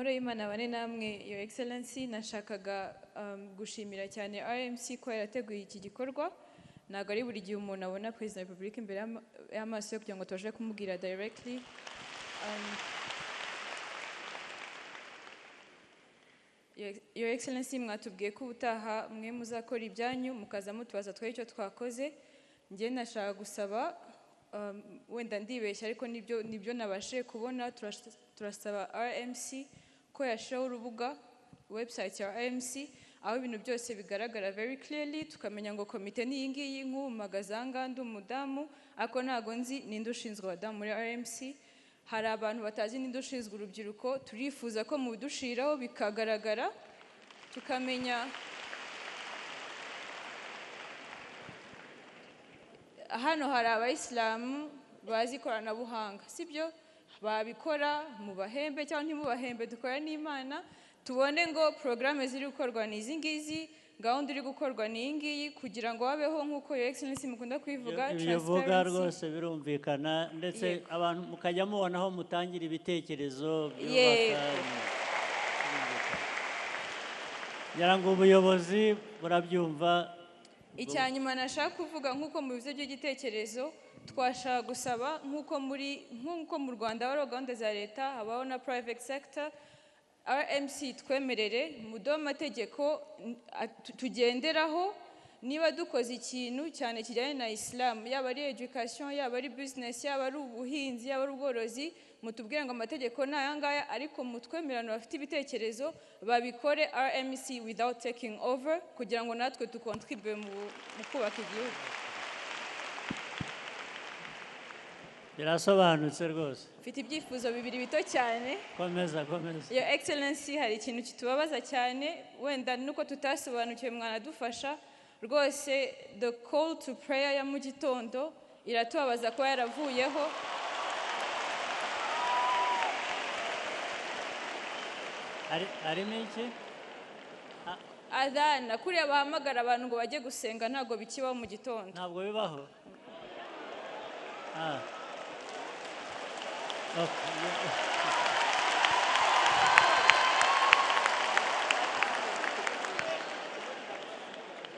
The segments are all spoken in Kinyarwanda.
Imana bane namwe Your Excellency, nashakaga gushimira cyane RMC ko yarateguye iki gikorwa. Ntabwo ari buri gihe umuntu abona President wa Republika imbere y'amaso yo kugira ngo tubashe kumubwira directly. Your Excellency, mwatubwiye ko ubutaha mwe muzakora ibyanyu mukaza mutubaza twe icyo twakoze. Njye nashaka gusaba wenda ndibeshya ariko nibyo nabashe kubona. Turasaba RMC ko yashaho urubuga website ya RMC aho ibintu byose bigaragara very clearly, tukamenya ngo komite ni iyi ngiyi, nk'umagazanga ndi umudamu ako ntago nzi ninde ushinzwe abadamu muri RMC. Hari abantu batazi ninde ushinzwe urubyiruko, turifuza ko mubidushiraho bikagaragara tukamenya. Hano hari abayisilamu bazi ikoranabuhanga, sibyo? Babikora mu bahembe cyangwa ntimubahembe, dukora n'Imana tubone ngo programme ziri gukorwa ni izi ngizi, gahunda iri gukorwa ni iyi ngiyi, kugira ngo babeho nk'uko Your Excellency mukunda kwivuga ibivuga rwose birumvikana, ndetse abantu mukajya mubona aho mutangira ibitekerezo byubaka ngo ubuyobozi burabyumva. Icyanyuma nashaka kuvuga nk'uko mu bizo by'igitekerezo twashaka gusaba nk'uko mu Rwanda habaho gahunda za leta, habaho na private sector. RMC twemerere muduhe amategeko tugenderaho, niba dukoze ikintu cyane kijyanye na Islam, yaba ari education, yaba ari business, yaba ari ubuhinzi, yaba ari ubworozi, mutubwire ngo amategeko ni aya ngaya, ariko mutwemerano bafite ibitekerezo babikore RMC without taking over, kugira ngo natwe tukontribue mu kubaka igihugu. Birasobanutse rwose. Mfite ibyifuzo bibiri bito cyane. Komeza. Your Excellency, hari ikintu kitubabaza cyane, wenda nuko tutasobanukiwe mwanadufasha rwose. The call to prayer ya mu gitondo iratubabaza ko yaravuyeho. Arimo iki? Adana kuriya bahamagara abantu ngo bajye gusenga ntago bikibaho mu gitondo. Ntabwo bibaho.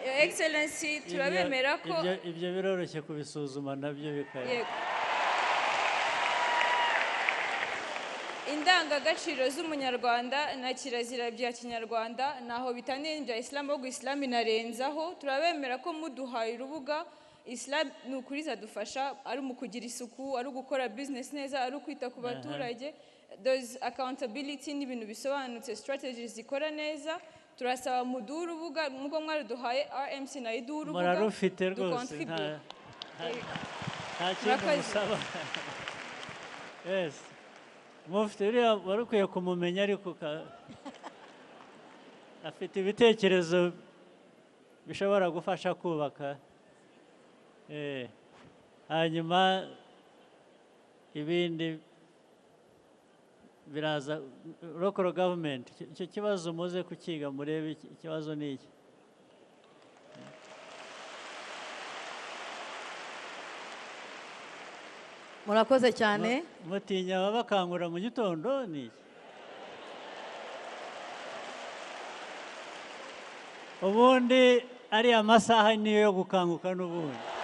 Your Excellency, turabemera ko ibyo biroroshye kubisuzuma nabyo bikaya. Indangagaciro z'umunyarwanda na kirazira bya kinyarwanda naho bitaniye bya Islam, ahubwo Islam inarenzaho. Turabemera ko muduhaye urubuga. Islam ni ukuri zadufasha, ari mu kugira isuku, ari gukora business neza, ari kwita ku baturage. There's accountability n'ibintu bisobanutse, strategies zikora neza. Turasaba muduhe urubuga nk'uko mwaraduhaye RMC na iduhe urubuga. Murarufite rwose, nta kintu musaba. Yes, mufite uriya wari ukwiye kumumenya, ariko afite ibitekerezo bishobora gufasha kubaka. Hanyuma ibindi biraza local government. Icyo kibazo muze kukiga murebe ikibazo ni iki. Murakoze cyane. Mutinya babakangura mu gitondo ni iki? Ubundi ari amasaha niyo yo gukanguka n'ubundi.